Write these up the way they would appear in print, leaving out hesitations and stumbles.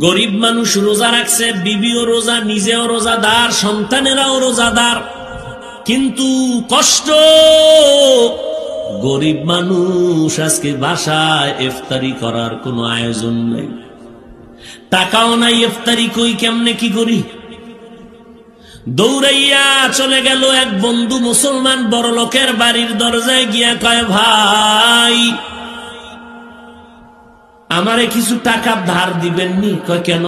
গরিব মানুষ রোজা রাখছে, বিবিও রোজা, নিজেও রোজাদার, সন্তানেরাও রোজাদার, কিন্তু কষ্ট, গরিব মানুষ আজকে বাসায় ইফতারি করার কোনো আয়োজন নাই, টাকাও নাই, ইফতারি কই কেমনে কি করি। দৌড়াইয়া চলে গেল এক বন্ধু মুসলমান বড় লোকের বাড়ির দরজায় গিয়া কয়, ভাই আমারে কিছু টাকা ধার দিবেননি? কয় কেন?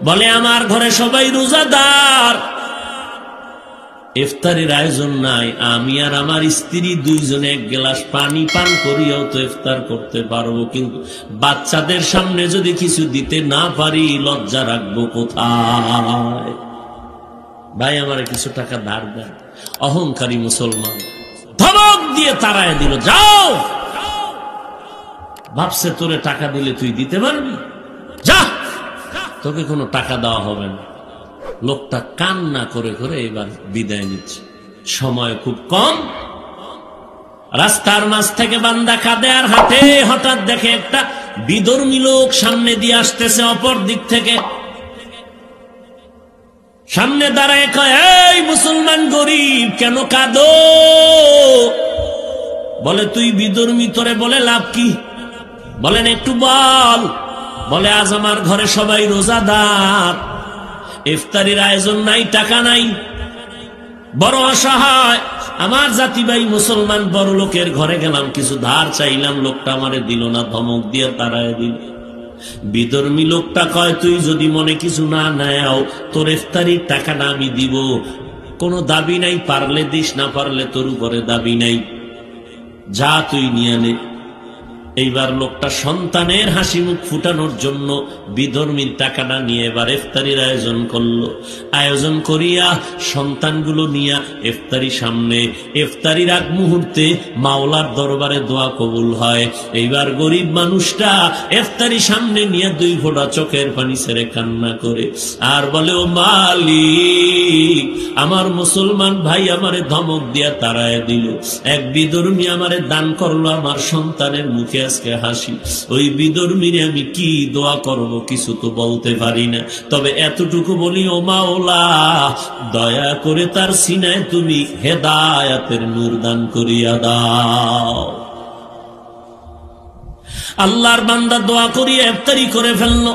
বলে আমার ঘরে সবাই রোজাদার, ইফতারির আয়োজন নাই, আমি আর আমার স্ত্রী দুইজনে এক গ্লাস পানি পান করিয়াও তো ইফতার করতে পারবো, কিন্তু বাচ্চাদের সামনে যদি কিছু দিতে না পারি লজ্জা রাখবো কোথায়? ভাই আমারে কিছু টাকা ধার দেন। অহংকারী মুসলমান ধমক দিয়ে তাড়ায় দিল, যাও। ভাবছে তোরে টাকা দিলে তুই দিতে পারবি, যা, তোকে কোনো টাকা দেওয়া হবে না। লোকটা কান্না করে করে এবার বিদায় নিচ্ছে, সময় খুব কম। রাস্তার মাঝ থেকে বান্দা কাঁদে আর হাঁটে, হঠাৎ দেখে একটা বিধর্মী লোক সামনে দিয়ে আসতেছে অপর দিক থেকে। সামনে দাঁড়ায় কয়, এই মুসলমান গরিব কেন কাঁদো? বলে তুই বিধর্মী, তোরে বলে লাভ কি? বলেন একটু বল। বলে আজ আমার ঘরে সবাই রোজাদার, ইফতারির আয়োজন নাই, টাকা নাই, বড় অসহায়, আমার জাতি ভাই মুসলমান বড় লোকের ঘরে গেলাম, কিছু ধার চাইলাম, লোকটা আমারে দিল না, ধমক দিয়ে তাড়ায় দিল। বিধর্মী লোকটা কয়, তুই যদি মনে কিছু না নেও, তোর ইফতারির টাকাটা আমি দিব, কোনো দাবি নাই, পারলে দিস, না পারলে তোর উপরে দাবি নাই, যা তুই নিয়ে নে। এইবার লোকটা সন্তানের হাসি মুখ ফুটানোর জন্য বিধর্মীর টাকাটা নিয়ে এবার ইফতারির আয়োজন করলো। আয়োজন করিয়া সন্তানগুলো নিয়ে ইফতারি সামনে, ইফতারির আগ মুহূর্তে মাওলার দরবারে দোয়া কবুল হয়। এইবার গরিব মানুষটা ইফতারি সামনে নিয়ে দুই ফোঁটা চোখের পানি ছেড়ে কান্না করে আর বলে, ও মালিক, আমার মুসলমান ভাই আমারে ধমক দিয়া তাড়ায় দিল, এক বিধর্মী আমারে দান করলো, আমার সন্তানের মুখে আজকে হাসি, ওই বিধর্মীরে আমি কি দোয়া করব কিছু তো বলতে পারি না, তবে এতটুকু বলি, ও মাওলা দয়া করে তার সিনায় তুমি হেদায়াতের নূর দান করিয়া দাও। আল্লাহর বান্দা দোয়া করিয়া ইফতারি করে ফেলল।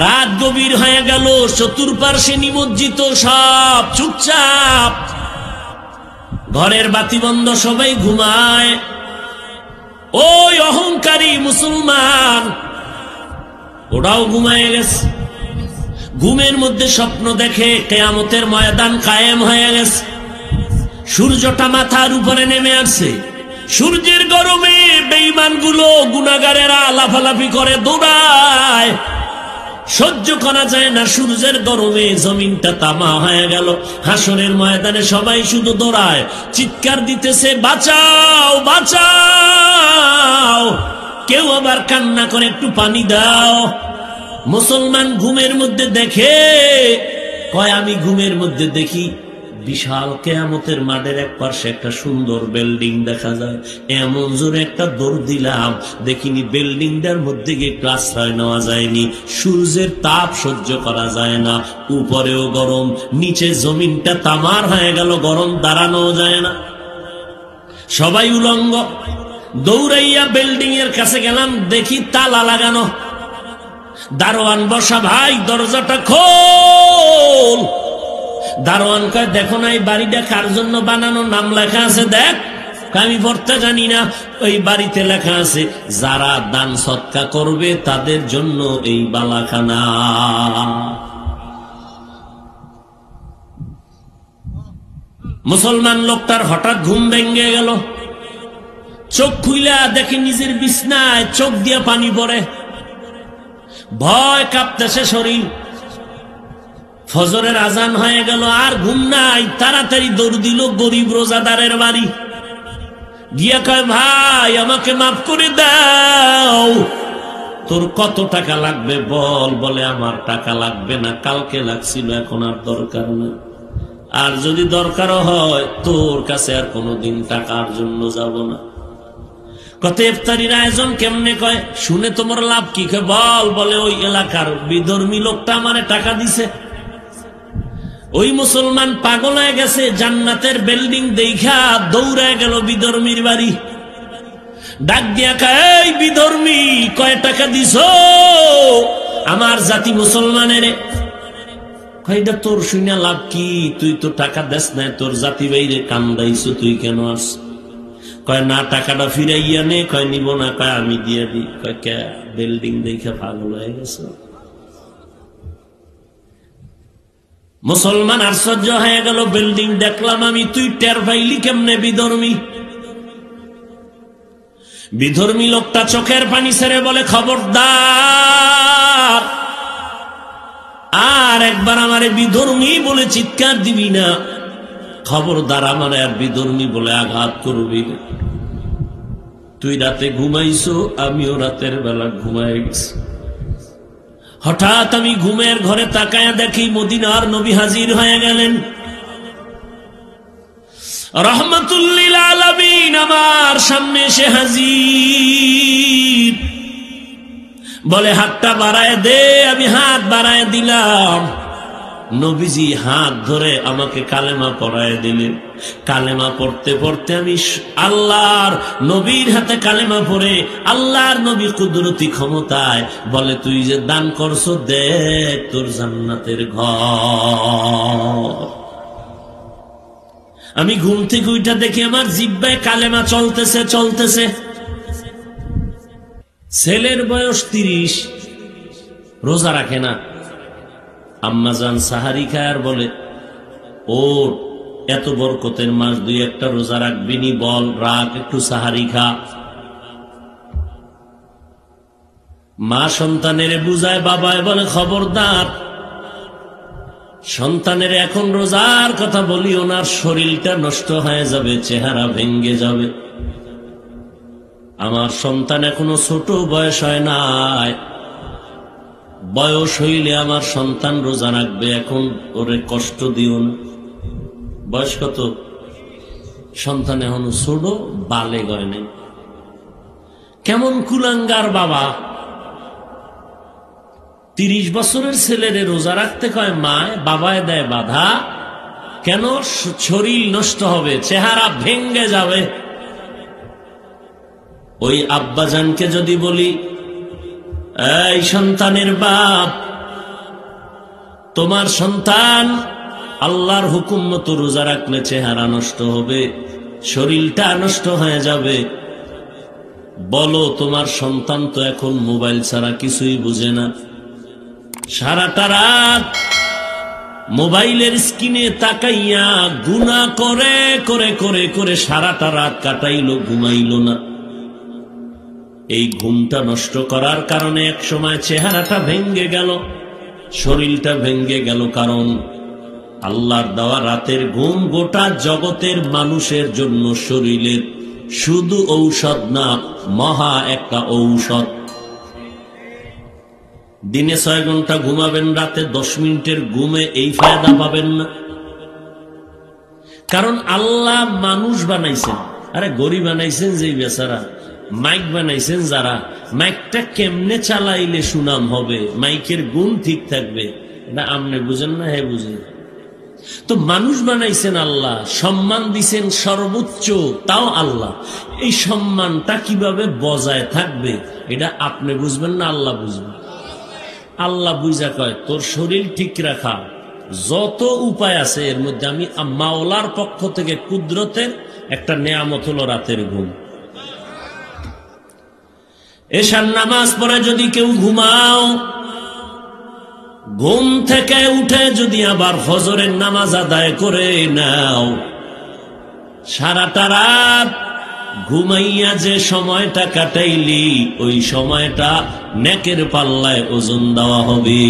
রাত গভীর হয়ে গেল, চতুর্পার্শ্বে নিমজ্জিত, সব চুপচাপ, ঘরের বাতি বন্ধ, সবাই ঘুমায়। ওই অহংকারী মুসলমান ওরাও ঘুমায় গেছে। ঘুমের মধ্যে স্বপ্ন দেখে কিয়ামতের ময়দান কায়েম হয়ে গেছে, সূর্যটা মাথার উপরে নেমে আসছে। সূর্যের গরমে বেঈমানগুলো, গুনাহগারেরা লাফালাফি করে, দৌড়ায়, সহ্য করা যায় না। সূর্যের গরমে জমিনটা তামা হয়ে গেল। হাসরের ময়দানে সবাই শুধু দৌড়ায়, চিৎকার দিতেছে, বাঁচাও বাঁচাও। কেউ আবার কান্না করে, একটু পানি দাও। মুসলমান ঘুমের মধ্যে দেখে, কয় আমি ঘুমের মধ্যে দেখি বিশাল কিয়ামতের মাঠের এক পাশে একটা সুন্দর বিল্ডিং দেখা যায়। এমন জোরে একটা দৌড় দিলাম, দেখিনি বিল্ডিংটার মধ্যে গিয়ে আশ্রয় নেওয়া যায়নি, সূর্যের তাপ সহ্য করা যায় না, উপরেও গরম, নিচে জমিনটা তামার হয়ে গেল, গরম দাঁড়ানো যায় না, সবাই উলঙ্গ। দৌড়াইয়া বিল্ডিং এর কাছে গেলাম, দেখি তালা লাগানো, দারোয়ান বসা, ভাই দরজাটা খোল। দারোয়ান কয়, দেখো না এই বাড়িটা কার জন্য বানানো, নাম লেখা আছে দেখ। আমি পড়তে জানি না। ওই বাড়িতে লেখা আছে, যারা দান সৎকা করবে তাদের জন্য এই বালাখানা। মুসলমান লোকটার হঠাৎ ঘুম ভেঙে গেল, চোখ খুইলা দেখে নিজের বিছনায় চোখ দিয়ে পানি পড়ে, ভয় কাঁপতেছে শরীর। ফজরের আজান হয়ে গেল, আর ঘুম নাই, তাড়াতাড়ি দৌড় দিল গরিব রোজাদারের বাড়ি, গিয়া কয়, ভাই আমাকে মাফ করে দাও, তোর কত টাকা লাগবে বল। বলে আমার টাকা লাগবে না, কালকে লাগছিল, এখন আর দরকার না, আর যদি দরকারও হয় তোর কাছে আর কোনোদিন টাকার জন্য যাব না। কত ইফতারির আয়োজন কেমনে? কয় শুনে তোমার লাভ কি? বল। বলে ওই এলাকার বিধর্মী লোকটা আমারে টাকা দিছে। ওই মুসলমান পাগল হয়ে গেছে, জান্নাতের বিল্ডিং দেখা দৌড়ে গেল বিধর্মীর বাড়ি, ডাক দিয়া কয় এই বিধর্মী, কয় টাকা দিছ আমার জাতি মুসলমানের? কয়টা তোর শুনে লাভ কি? তুই তো টাকা দেস না, তোর জাতি বাইরে কান্দাইছো, তুই কেন আস? কয় না, টাকাটা ফিরাইয়া নে। কয় নিব না। কয় আমি দিয়ে দিই। কয় কে? বিল্ডিং দেখে পাগল হয়ে গেছে। মুসলমান আশ্চর্য হয়ে গেল, বিল্ডিং দেখলাম আমি, তুই টের পাইলি কেমনে? বিধর্মী। বিধর্মী লোকটা চোখের পানি ছেড়ে বলে খবরদার, আর একবার আমারে বিধর্মী বলে চিৎকার দিবি না। খবরদার, আমার আর বিধর্মী বলে আঘাত করবি না। তুই রাতে ঘুমাইছো, আমিও রাতের বেলা ঘুমাই গেছি। হঠাৎ আমি ঘুমের ঘরে তাকায়া দেখি মদিনার নবী হাজির হয়ে গেলেন। রহমাতুল্লিল আলামিন আমার সামনে এসে হাজির। বলে হাতটা বাড়ায় দে। আমি হাত বাড়ায় দিলাম। নবীজি হাত ধরে আমাকে কালেমা পড়ায় দিলেন। কালেমা পড়তে পড়তে আমি আল্লাহর নবীর হাতে কালেমা পড়ে আল্লাহর নবী কুদরতি ক্ষমতায় বলে তুই যে দান করছো, দেখ তোর জান্নাতের ঘর। আমি ঘুম থেকে উঠা দেখি আমার জিহ্বায় কালেমা চলতেছে চলতেছে। ছেলের বয়স 30, রোজা রাখে না। আম্মাজান সাহারি খায় আর বলে ও এত বরকতের মাস, দুই একটা রোজা রাখবিনি? বল, রাখ, একটু সাহারি খা। মা সন্তানের বুঝায়, বাবায় বলে খবরদার, সন্তানের এখন রোজার কথা বলি, ওনার শরীরটা নষ্ট হয়ে যাবে, চেহারা ভেঙ্গে যাবে। আমার সন্তান এখনো ছোট, বয়স হয় নাই। বয়স হইলে আমার সন্তান রোজা রাখবে, এখন ওরে কষ্ট দিও না। বয়স কত? সন্তান এখনো ছোট, বালে গয় নাই। কেমন কুলাঙ্গার বাবা! 30 বছরের ছেলেরে রোজা রাখতে কয় মায়, বাবায় দেয় বাধা। কেন? শরীর নষ্ট হবে, চেহারা ভেঙ্গে যাবে। ওই আব্বাজানকে যদি বলি, এই সন্তানের বাপ, তোমার সন্তান আল্লাহর হুকুম মতো রোজা রাখলে চেহারা নষ্ট হবে, শরীরটা নষ্ট হয়ে যাবে, বলো তোমার সন্তান তো এখন মোবাইল ছাড়া কিছুই বুঝে না। সারাটা রাত মোবাইলের স্ক্রিনে তাকাইয়া গুনাহ করে করে করে করে সারাটা রাত কাটাইলো, ঘুমাইল না। এই ঘুমটা নষ্ট করার কারণে এক সময় চেহারাটা ভেঙ্গে গেল, শরীরটা ভেঙ্গে গেল। কারণ আল্লাহর দেওয়া রাতের ঘুম গোটা জগতের মানুষের জন্য শরীরের শুধু ঔষধ না, মহা একটা ঔষধ। দিনে 6 ঘন্টা ঘুমাবেন, রাতে 10 মিনিটের ঘুমে এই ফায়দা পাবেন না। কারণ আল্লাহ মানুষ বানাইছেন, আরে গড়ি বানাইছেন যেই বেচারা, মাইক বানাইছেন যারা, মাইকটা কেমনে চালাইলে সুনাম হবে, মাইকের গুণ ঠিক থাকবে, এটা আমনে বুঝেন না, হে বুঝে। তো মানুষ বানাইছেন আল্লাহ, সম্মান দিছেন সর্বোচ্চ, তাও আল্লাহ। এই সম্মানটা কিভাবে বজায় থাকবে এটা আপনি বুঝবেন না, আল্লাহ বুঝবেন। আল্লাহ বুঝা কয় তোর শরীর ঠিক রাখা যত উপায় আছে, এর মধ্যে আমি মাওলার পক্ষ থেকে কুদরতের একটা নেয়ামত হলো রাতের ঘুম। এশার নামাজ পড়ে যদি কেউ ঘুমাও, ঘুম থেকে উঠে যদি আবার ফজরের নামাজ আদায় করে নাও, সারাটা রাত ঘুমাইয়া যে সময়টা কাটাইলি, ওই সময়টা নেকের পাল্লায় ওজন দেওয়া হবে।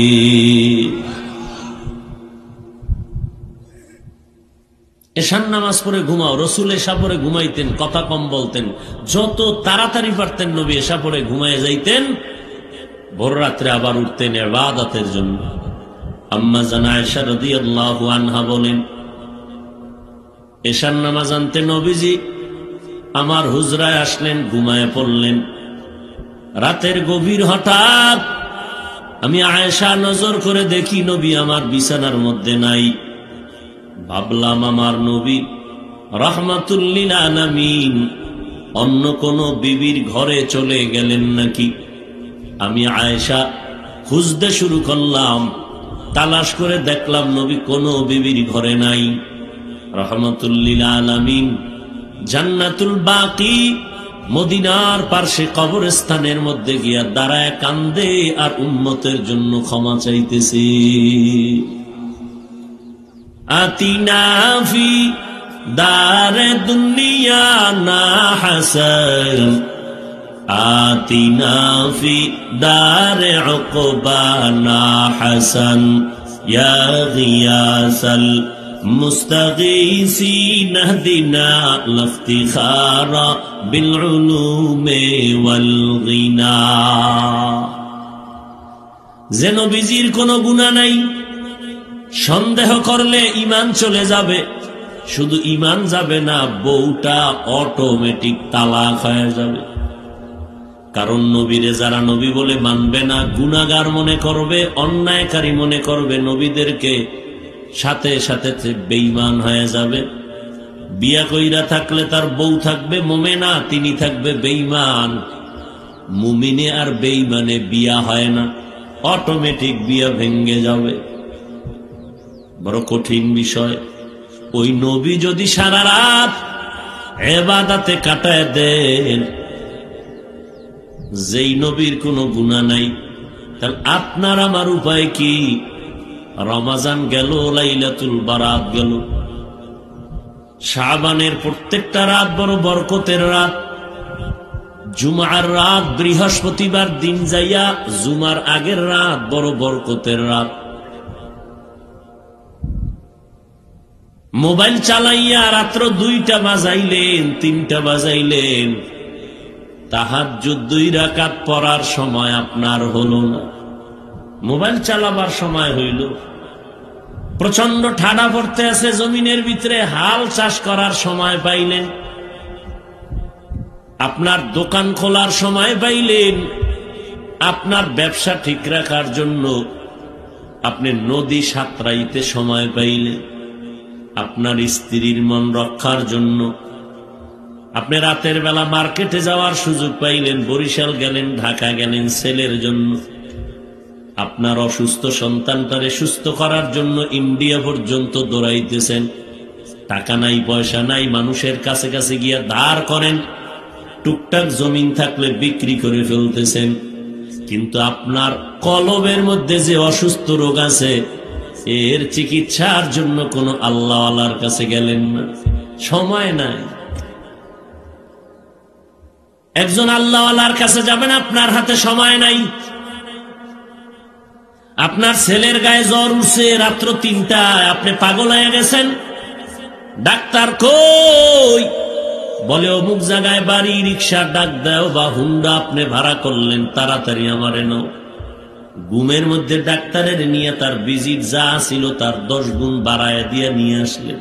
এশার নামাজ পড়ে ঘুমাও। রসুল এশা পড়ে ঘুমাইতেন, কথা কম বলতেন, যত তাড়াতাড়ি পারতেন নবী এশা পড়ে ঘুমাইয়া যাইতেন, ভোর রাত্রে আবার উঠতেন ইবাদতের জন্য। আম্মা জান আয়েশা রাদিয়াল্লাহু আনহা বলেন, এশার নামাজ আনতে নবীজি আমার হুজরায় আসলেন, ঘুমায় পড়লেন। রাতের গভীর হঠাৎ আমি আয়েশা নজর করে দেখি নবী আমার বিছানার মধ্যে নাই। ভাবলাম আমার নবী রাহমাতুল লিল আলামিন অন্য কোন বিবির ঘরে চলে গেলেন নাকি। আমি আয়েশা খুঁজতে শুরু করলাম, তালাশ করে দেখলাম নবী কোন বিবির ঘরে নাই। রাহমাতুল লিল আলামিন জান্নাতুল বাকি মদিনার পার্শ্বে কবরস্থানের মধ্যে গিয়া দাঁড়ায় কান্দে আর উম্মতের জন্য ক্ষমা চাইতেছে। আতিনা ফি দারে দুনিয়া না হাসান, আতিনা ফি দারে উকবা না হাসান, ইয়া গিয়াসাল মুস্তাগীসিন ইহদিনা লিফতিখারা বিল উলুমি ওয়াল গিনা। যে নবীজির কোনো গুনাহ নাই, সন্দেহ করলে ঈমান চলে যাবে। শুধু ঈমান যাবে না, বউটা অটোমেটিক তালাক হয়ে যাবে। কারণ নবীরে যারা নবী বলে মানবে না, গুনাহগার মনে করবে, অন্যায়কারী মনে করবে, নবীদেরকে সাথে সাথে বেঈমান হয়ে যাবে। বিয়া কইরা থাকলে তার বউ থাকবে মুমিনা, তিনি থাকবে বেঈমান। মুমিনে আর বেঈমানে বিয়া হয় না, অটোমেটিক বিয়া ভেঙ্গে যাবে। বড় কঠিন বিষয়। ওই নবী যদি সারা রাত ইবাদতে কাটায় দেন, যেই নবীর কোনো গুনাহ নাই, তাহলে আপনার আমার উপায় কি? রমজান গেল, লাইলাতুল বারাত গেল, শাবানের প্রত্যেকটা রাত বড় বরকতের রাত। জুমার রাত, বৃহস্পতিবার দিন যাইয়া জুমার আগের রাত বড় বরকতের রাত। মোবাইল চালাইয়া রাত্র 2টা বাজাইলেন, 3টা বাজাইলেন, তাহাজ্জুদ 2 রাকাত পড়ার সময় আপনার হলো না, মোবাইল চালাবার সময় হইল। প্রচন্ড ঠাডা পড়তে আছে জমিনের ভিতরে, হাল চাষ করার সময় পাইলেন, আপনার দোকান খোলার সময় পাইলেন, আপনার ব্যবসা ঠিক রাখার জন্য আপনি নদী সাঁতরাইতে সময় পাইলেন, আপনার স্ত্রীর মন রক্ষার জন্য আপনি রাতের বেলা মার্কেটে যাওয়ার সুযোগ পাইলেন, বরিশাল গেলেন, ঢাকা গেলেন ছেলের জন্য, আপনার অসুস্থ সন্তানটারে সুস্থ করার জন্য ইন্ডিয়া পর্যন্ত দৌড়াইতেছেন। টাকা নাই, পয়সা নাই, মানুষের কাছে কাছে গিয়া ধার করেন, টুকটাক জমিন থাকলে বিক্রি করে ফেলতেছেন। কিন্তু আপনার কলবের মধ্যে যে অসুস্থ রোগ আছে, এর চিকিৎসার জন্য কোন আল্লাহওয়ালার কাছে গেলেন না, সময় নাই। একজন আল্লাহওয়ালার কাছে যাবেন, আপনার হাতে সময় নাই। আপনার ছেলের গায়ে জ্বর উঠছে রাত্র 3টায়, আপনি পাগল হয়ে গেছেন। ডাক্তার কই? বলে অমুক জায়গায় বাড়ি, রিক্সা ডাক দাও বা হুন্ডা আপনি ভাড়া করলেন, তাড়াতাড়ি আমারে নাও। ঘুমের মধ্যে ডাক্তারের নিয়ে তার ভিজিট যা ছিল তার 10 গুণ বাড়ায় দিয়ে নিয়ে আসলেন।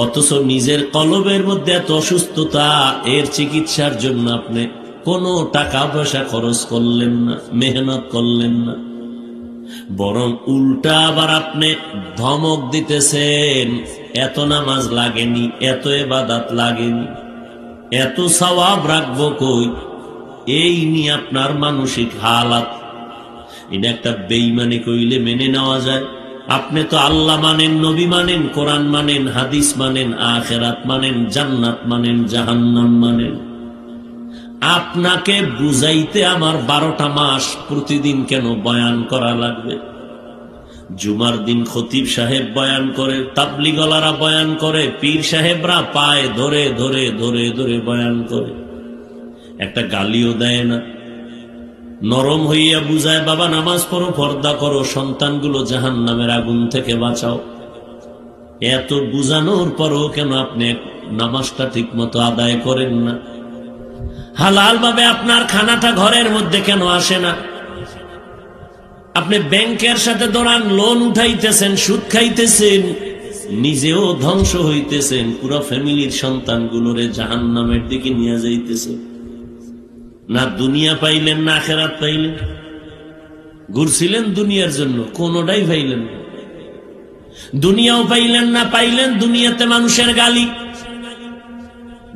অথচ নিজের কলবের মধ্যে এত অসুস্থতা, এর চিকিৎসার জন্য আপনি কোনো টাকা পয়সা খরচ করলেন না, মেহনত করলেন না, বরং উল্টা আবার আপনি ধমক দিতেছেন, এত নামাজ লাগেনি, এত ইবাদত লাগেনি, এত সওয়াব রাখবো কই। এই নিয়ে আপনার মানসিক হালাত, এটা একটা বেঈমানি কইলে মেনে নেওয়া যায়। আপনি তো আল্লাহ মানেন, নবী মানেন, কোরআন মানেন, হাদিস মানেন, আখিরাত মানেন, জান্নাত মানেন, জাহান্নাম মানেন। আপনাকে বুঝাইতে আমার 12টা মাস প্রতিদিন কেন বয়ান করা লাগবে? জুমার দিন খতিব সাহেব বয়ান করে, তাবলিগলারা বয়ান করে, পীর সাহেবরা পায়ে ধরে ধরে ধরে ধরে বয়ান করে, একটা গালিও দেয় না, নরম হইয়া বুঝায়, বাবা নামাজ পড়ো, পর্দা করো, সন্তানগুলো জাহান্নামের আগুন থেকে বাঁচাও। এত বুঝানোর পরও কেন আপনি নামাজটা ঠিক মতো আদায় করেন না? হালাল ভাবে আপনার খানাটা ঘরের মধ্যে কেন আসে না? আপনি ব্যাংকের সাথে দৌড়ান, লোন উঠাইতেছেন, সুদ খাইতেছেন, নিজেও ধ্বংস হইতেছেন, পুরো ফ্যামিলির সন্তানগুলোরে জাহান্নামের দিকে নিয়ে যাইতেছেন। না দুনিয়া পাইলেন না আখিরাত পাইলেন। ঘুরছিলেন দুনিয়ার জন্য, কোনটাই পাইলেন না। দুনিয়াও পাইলেন না, পাইলেন দুনিয়াতে মানুষের গালি।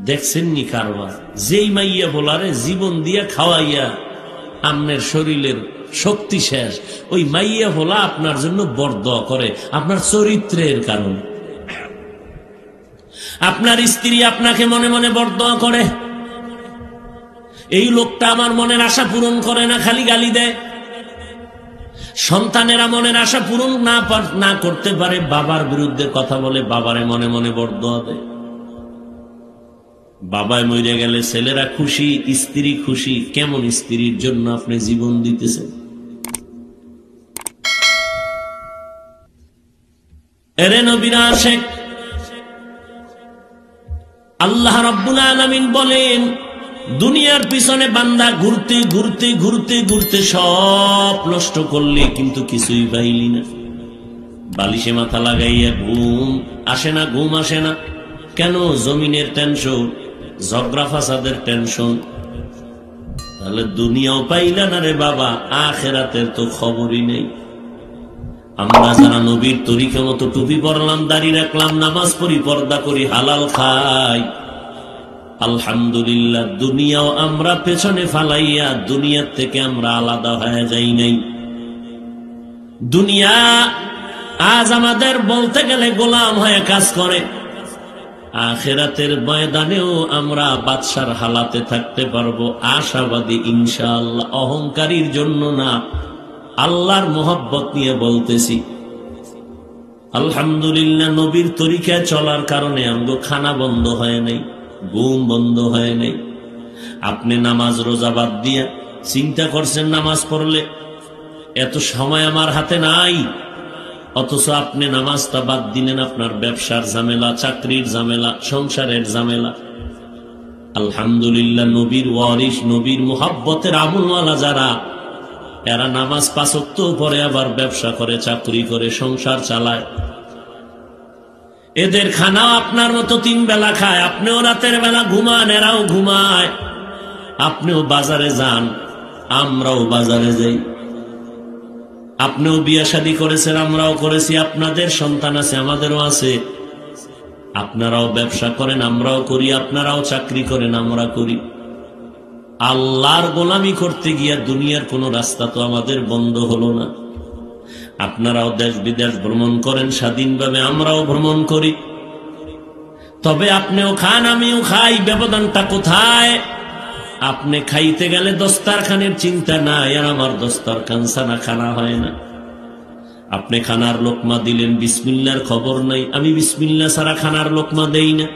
দেখছেন নি কারবার, যেই মাইয়া বলারে জীবন দিয়া খাওয়াইয়া আপনার শরীরের শক্তি শেষ, ওই মাইয়া ভোলা আপনার জন্য বরদোয়া করে আপনার চরিত্রের কারণ। আপনার স্ত্রী আপনাকে মনে মনে বরদোয়া করে, এই লোকটা আমার মনের আশা পূরণ করে না, খালি গালি দেয়। সন্তানেরা মনের আশা পূরণ না করতে পারে, বাবার বিরুদ্ধে কথা বলে, বাবারে মনে মনে বরদোয়া দেয়। বাবায় মরে গেলে ছেলেরা খুশি, স্ত্রী খুশি। কেমন স্ত্রীর জন্য আপনি জীবন দিতেছেন? এরে নবীর আশিক, আল্লাহ রাব্বুল আলামিন বলেন, দুনিয়ার পিছনে বান্দা ঘুরতে ঘুরতে ঘুরতে ঘুরতে সব নষ্ট করলে কিন্তু কিছুই পাইলি না। বালিশে মাথা লাগাইয়া ঘুম আসে না, ঘুম আসে না কেন? জমিনের টেনশন, ঝগড়া ফাসাদের টেনশন। তাহলে দুনিয়াও পাইলা না রে বাবা, আখিরাতের তো খবরই নেই। আমরা যারা নবীর তরিকা মতো টুপি পরলাম, দাড়ি রাখলাম, নামাজ পড়ি, পর্দা করি, হালাল খাই, আলহামদুলিল্লাহ, দুনিয়াও আমরা পেছনে ফালাইয়া দুনিয়ার থেকে আমরা আলাদা হয়ে যাই নাই। দুনিয়া আজ আমাদের বলতে গেলে গোলাম হয়ে কাজ করে। আখিরাতের ময়দানেও আমরা বাদশার হালাতে থাকতে পারবো, আশাবাদী ইনশাআল্লাহ। অহংকারীর জন্য না, আল্লাহর মোহব্বত নিয়ে বলতেছি। আলহামদুলিল্লাহ, নবীর তরিকায় চলার কারণে আমগো খানা বন্ধ হয় নাই, ঘুম বন্ধ হয় নাই। আপনি নামাজ রোজা বাদ দিয়া চিন্তা করছেন নামাজ পড়লে এত সময় আমার হাতে নাই, অথচ আপনি নামাজটা বাদ দিলেন। আপনার ব্যবসার ঝামেলা, চাকরির ঝামেলা, সংসারের ঝামেলা। আলহামদুলিল্লাহ, নবীর ওয়ারিস, নবীর মুহাব্বতের আমলওয়ালা যারা, এরা নামাজ 5 ওয়াক্ত পরে আবার ব্যবসা করে, চাকরি করে, সংসার চালায়। এদের খানাও আপনার মতো 3 বেলা খায়। আপনিও রাতের বেলা ঘুমান, এরাও ঘুমায়। আপনিও বাজারে যান, আমরাও বাজারে যাই। আপনিও বিয়ে শাদী করেছেন, আমরাও করেছি। আপনাদের সন্তান আছে, আমাদেরও আছে। আপনারাও ব্যবসা করেন, আমরাও করি। আপনারাও চাকরি করেন, আমরা করি। আল্লাহর গোলামি করতে গিয়া দুনিয়ার কোন রাস্তা তো আমাদের বন্ধ হলো না। আপনারাও দেশ বিদেশ ভ্রমণ করেন স্বাধীনভাবে, আমরাও ভ্রমণ করি। তবে আপনিও খান, আমিও খাই। ব্যবধানটা কোথায়? আপনি খাইতে গেলে দস্তারখানের চিন্তা নাই, আর আমার দস্তারখান ছাড়া খানা হয় না। আপনি খানার লোকমা দিলেন, বিসমিল্লাহর খবর নাই। আমি বিসমিল্লাহ ছাড়া খানার লোকমা দেই না।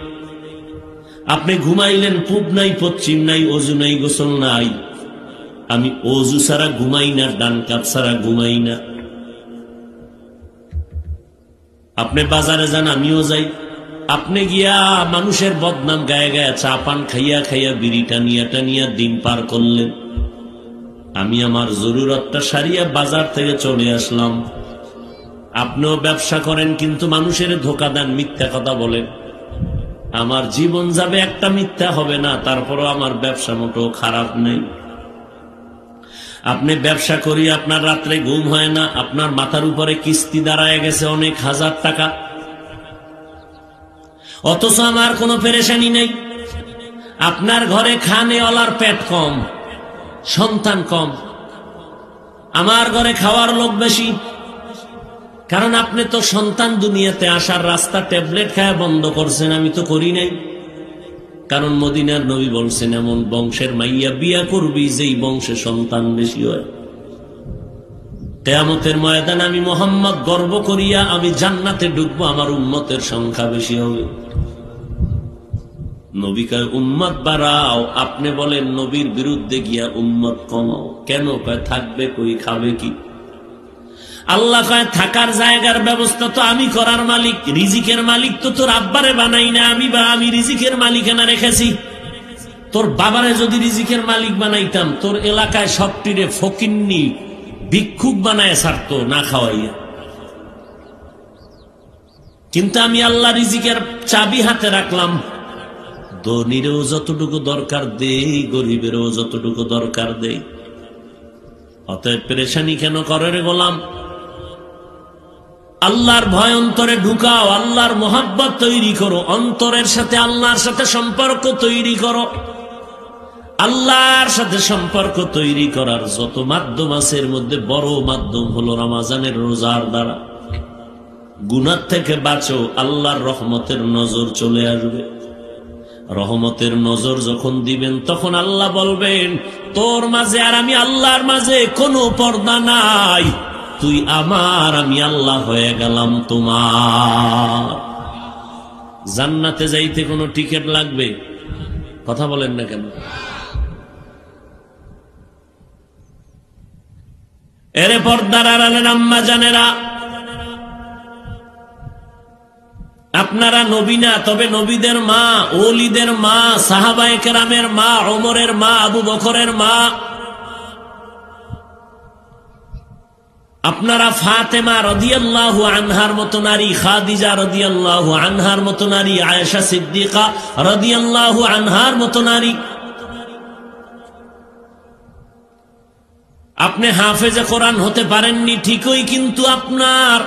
আপনি ঘুমাইলেন, পূব নাই, পশ্চিম নাই, ওযু নাই, গোসল নাই। আমি ওযু ছাড়া ঘুমাই না, ডান কাত ছাড়া ঘুমাই না। আপনি বাজারে যান, আমিও যাই। আপনি গিয়া মানুষের বদনাম গায়ে গায়ে চা পান খাইয়া খাইয়া, বিড়ি টানিয়া টানিয়া দিন পার করলেন। আমি আমার জরুরতটা সারিয়া বাজার থেকে চলে আসলাম। আপনিও ব্যবসা করেন, কিন্তু মানুষের ধোকা দেন, মিথ্যা কথা বলেন। আমার জীবন যাবে, একটা মিথ্যা হবে না। তারপরও আমার ব্যবসা মোটেও খারাপ নেই। আপনি ব্যবসা করি, আপনার রাত্রে ঘুম হয় না। আপনার মাথার উপরে কিস্তি দাঁড়ায় গেছে অনেক হাজার টাকা, অথচ আমার কোনো পেরেশানি নেই। আপনার ঘরে খানেওয়ালার পেট কম, সন্তান কম। আমার ঘরে খাওয়ার লোক বেশি, কারণ আপনি তো সন্তান দুনিয়াতে আসার রাস্তা ট্যাবলেট খায়া বন্ধ করছেন, আমি তো করি নাই। কারণ মদিনার নবী বলছেন, এমন বংশের মাইয়া বিয়া করবি যেই বংশে সন্তান বেশি হয়। কিয়ামতের ময়দানে আমি মুহাম্মদ গর্ব করিয়া আমি জান্নাতে ঢুকবো, আমার উম্মতের সংখ্যা বেশি হবে। নবী কয় উম্মত বাড়াও, আপনি বলেন নবীর বিরুদ্ধে গিয়া উম্মত কমাও। কেন? কয় থাকবে কই, খাবে কি? আল্লাহ কয় থাকার জায়গার ব্যবস্থা তো আমি করার মালিক, রিজিকের মালিক তো তোর আব্বারে বানাই না আমি রিজিকের মালিকানা রেখেছি। তোর বাবারে যদি রিজিকের মালিক বানাইতাম, তোর এলাকায় সবটিরে ফকিন্নি ভিক্ষুক বানায় ছাড়তো না খাওয়াইয়া। কিন্তু আমি আল্লাহ রিজিকের চাবি হাতে রাখলাম। ধনীরও যতটুকু দরকার দেই, গরিবেরও যতটুকু দরকার দেই। অতএব পেরেশানি কেন করে রে গোলাম? আল্লাহর ভয় অন্তরে ঢুকাও, আল্লাহর মোহাব্বত তৈরি করো, অন্তরের সাথে আল্লাহর সাথে সম্পর্ক তৈরি করো। আল্লাহর সাথে সম্পর্ক তৈরি করার যত মাধ্যম আছে এর মধ্যে বড় মাধ্যম হলো রমজানের রোজার দ্বারা। গুনাহ থেকে বাঁচো, আল্লাহর রহমতের নজর চলে আসবে। রহমতের নজর যখন দিবেন তখন আল্লাহ বলবেন, তোর মাঝে আর আমি আল্লাহর মাঝে কোনো পর্দা নাই, তুই আমার, আমি আল্লাহ হয়ে গেলাম তোমার। জান্নাতে যাইতে কোনো টিকিট লাগবে? কথা বলেন না কেন? এরে পর্দার আড়ালের আম্মা জানেরা, আপনারা নবী না, তবে নবীদের মা, ওলিদের মা, সাহাবায়ে কেরামের মা, ওমরের মা, আবু বকরের মা। আপনারা ফাতেমা রাদিয়াল্লাহু আনহার মতো নারী, খাদিজা রাদিয়াল্লাহু আনহার মতো নারী, আয়েশা সিদ্দিকা রাদিয়াল্লাহু আনহার মতো নারী। আপনি হাফেজে কোরআন হতে পারেননি ঠিকই, কিন্তু আপনার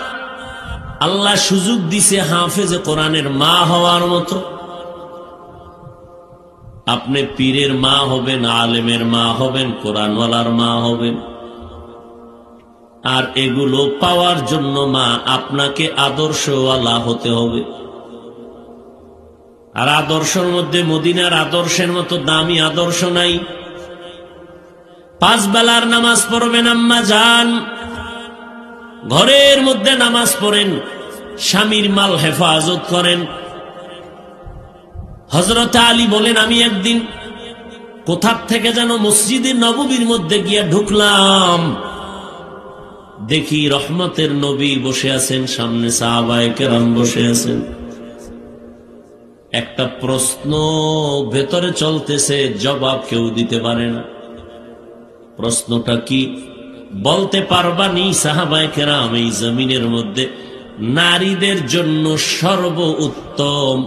আল্লাহ সুযোগ দিছে হাফেজে কোরআনের মা হওয়ার মতো। আপনি পীরের মা হবেন, আলেমের মা হবেন, কোরআনওয়ালার মা হবেন। আর এগুলো পাওয়ার জন্য মা আপনাকে আদর্শওয়ালা হতে হবে। আর আদর্শের মধ্যে মদিনার আদর্শের মতো দামি আদর্শ নাই। 5 বেলার নামাজ পড়বেন আম্মা জান, ঘরের মধ্যে নামাজ পড়েন, স্বামীর মাল হেফাজত করেন। হযরত আলী বলেন, আমি একদিন কোথার থেকে যেন মসজিদে নববীর মধ্যে গিয়ে ঢুকলাম, দেখি রহমতের নবী বসে আছেন, সামনে সাহাবায়ে কেরাম বসে আছেন। একটা প্রশ্ন ভেতরে চলতেছে, জবাব কেউ দিতে পারে না। প্রশ্নটা কি বলতে পারবানি? সাহাবায়ে কেরাম, এই জমিনের মধ্যে নারীদের জন্য সর্বোত্তম